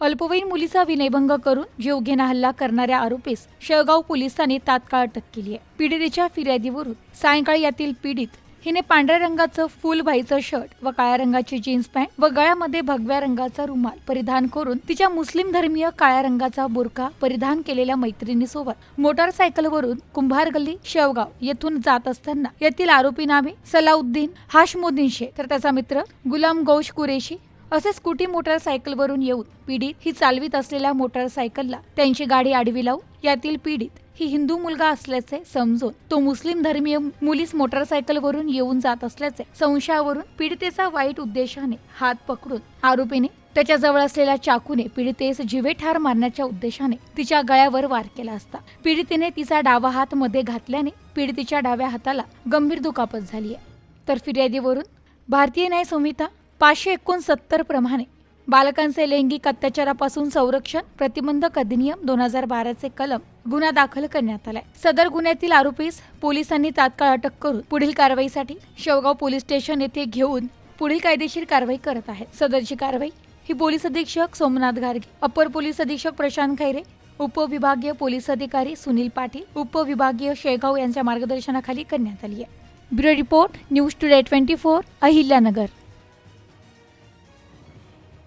अल्पवयीन मुलीचा विनयभंग करून जीवघेणा हल्ला करणाऱ्या आरोपीस शेळगाव पोलिसांनी तात्काळ अटक केली आहे। पीडितेच्या फिर्यादीवरून सायंकाळी यातील पीडित हिने पांढऱ्या रंगाचं फुलबाईचं शर्ट व काळ्या रंगाची जीन्स पॅन्ट व गळ्यामध्ये भगव्या रंगाचा रुमाल परिधान करून तिच्या मुस्लिम धर्मीय काळ्या रंगाचा बुरखा परिधान केलेल्या मैत्रिणीसोबत मोटारसायकलवरून कुंभार गल्ली शेवगाव येथून जात असताना यातील आरोपी नावे सलाउद्दीन हाशमुद्दीन शेख तर त्याचा मित्र गुलाम गौश कुरेशी असे स्कूटी मोटारसायकलवरून येऊन पीडित ही चालवीत असलेल्या मोटारसायकलला त्यांची गाडी आडवी लावून यातील पीडित ही हिंदू मुलगा असल्याचे समजून तो मुस्लिम धर्मीय मुलीस मोटारसायकलवरून येऊन जात असल्याचे संशयावरून पीडितेचा वाईट उद्देशाने हात पकडून आरोपीने त्याच्या जवळ असलेल्या चाकूने पीडितेस जीवे ठार मारण्याच्या उद्देशाने तिच्या गळ्यावर वार केला असता पीडितेने तिचा डावा हात मध्ये घातल्याने पीडितेच्या डाव्या हाताला गंभीर दुखापत झाली आहे। तर फिर्यादीवरून भारतीय न्याय संहिता 569 प्रमाणे बालकांचे लैंगिक अत्याचारापासून संरक्षण प्रतिबंधक अधिनियम 2012 चे कलम गुन्हा दाखल करण्यात आलाय। सदर गुन्ह्यातील आरोपीस पोलिसांनी तात्काळ अटक करून पुढील कारवाईसाठी शेवगाव पोलीस स्टेशन येथे घेऊन पुढील कायदेशीर कारवाई करत आहेत। सदरची कारवाई ही पोलीस अधीक्षक सोमनाथ गार्गे, अपर पोलीस अधीक्षक प्रशांत खैरे, उपविभागीय पोलीस अधिकारी सुनील पाटील, उपविभागीय शेळगाव यांच्या मार्गदर्शनाखाली करण्यात आली आहे। Bureau report, news today 24, Ahilyanagar.